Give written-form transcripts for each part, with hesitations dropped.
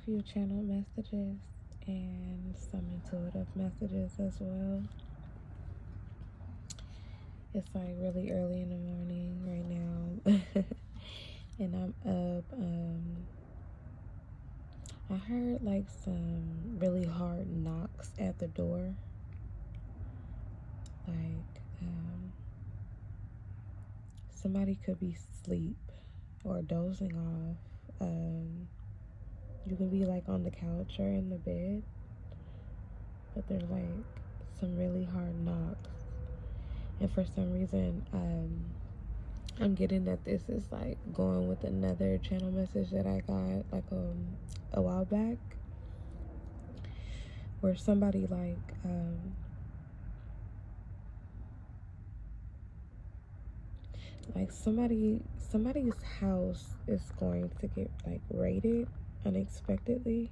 few channel messages and some intuitive messages as well. It's like really early in the morning right now. And I'm up. I heard like some really hard knocks at the door. Like somebody could be asleep or dozing off. You could be like on the couch or in the bed, but there's like some really hard knocks. And for some reason, I'm getting that this is like going with another channel message that I got like a while back, where somebody like somebody's house is going to get like raided unexpectedly.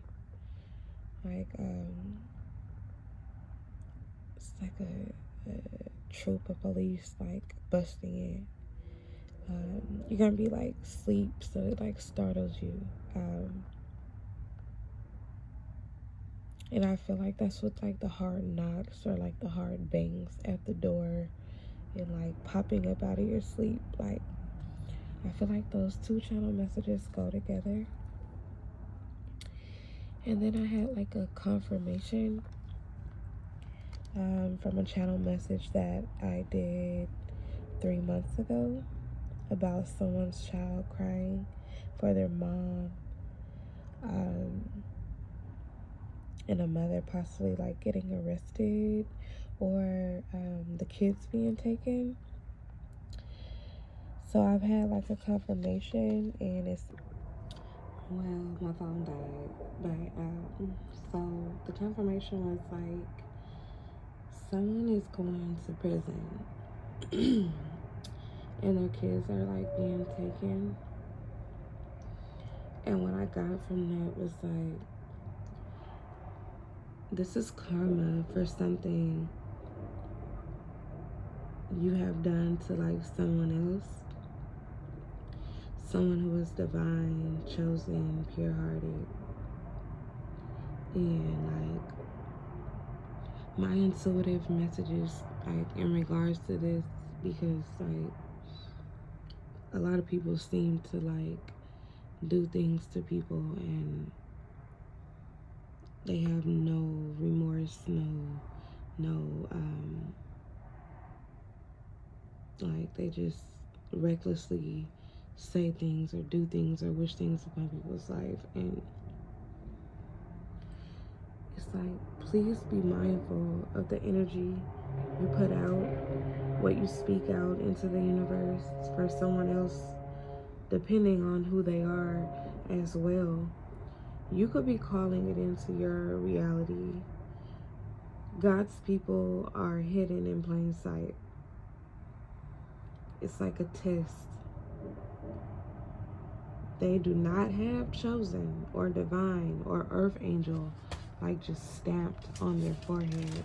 Like it's like a troop of police like busting in. You're gonna be like sleep, so it like startles you. And I feel like that's what like the hard knocks or like the hard bangs at the door and like popping up out of your sleep. Like I feel like those two channel messages go together. And then I had like a confirmation from a channel message that I did 3 months ago about someone's child crying for their mom, and a mother possibly like getting arrested or the kids being taken. So I've had like a confirmation, and it's, well, my phone died, but so the confirmation was like someone is going to prison and their kids are like being taken. And what I got from that was like, this is karma for something you have done to like someone else, someone who is divine, chosen, pure-hearted. And like my intuitive messages like in regards to this, because like a lot of people seem to like do things to people and they have no remorse, like they just recklessly say things or do things or wish things upon people's life. And it's like, please be mindful of the energy you put out, what you speak out into the universe for someone else, depending on who they are as well. You could be calling it into your reality. God's people are hidden in plain sight. It's like a test. They do not have chosen or divine or earth angel like just stamped on their forehead.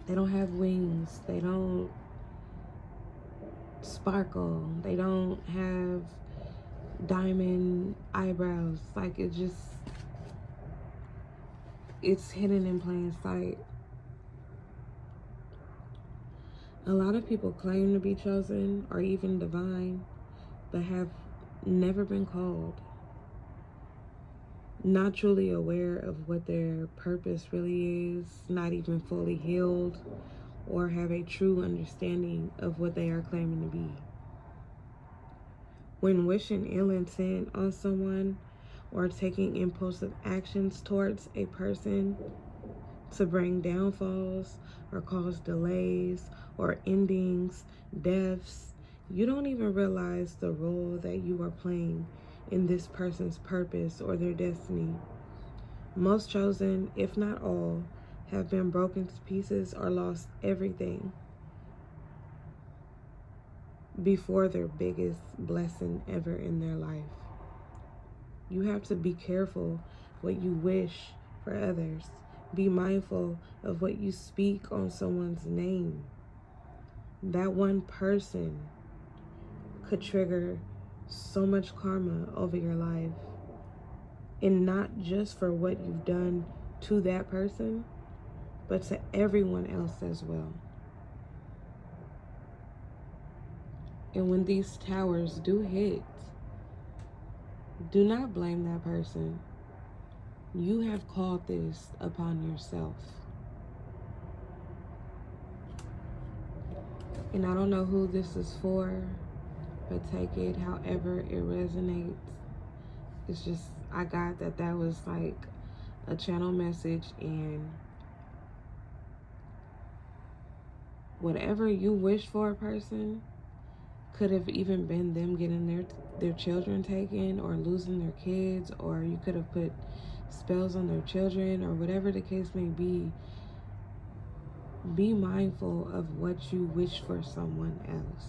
They don't have wings. They don't sparkle. They don't have diamond eyebrows. Like it's hidden in plain sight. A lot of people claim to be chosen or even divine, but have never been called. Not truly aware of what their purpose really is, not even fully healed, or have a true understanding of what they are claiming to be. When wishing ill intent on someone or taking impulsive actions towards a person to bring downfalls or cause delays or endings, deaths, you don't even realize the role that you are playing in this person's purpose or their destiny. Most chosen, if not all, have been broken to pieces or lost everything before their biggest blessing ever in their life. You have to be careful what you wish for others. Be mindful of what you speak on someone's name. That one person could trigger so much karma over your life. And not just for what you've done to that person, but to everyone else as well. And when these towers do hit, do not blame that person. You have called this upon yourself. And I don't know who this is for, but take it however it resonates. It's just, I got that was like a channel message, and whatever you wish for a person could have even been them getting their children taken, or losing their kids, or you could have put spells on their children, or whatever the case may be. Be mindful of what you wish for someone else.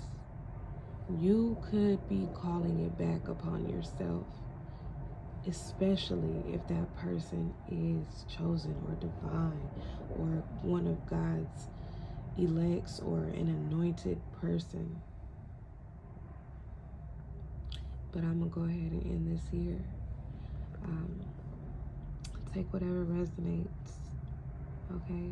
You could be calling it back upon yourself, especially if that person is chosen or divine, or one of God's elects, or an anointed person. But I'm gonna go ahead and end this here. Take whatever resonates, okay?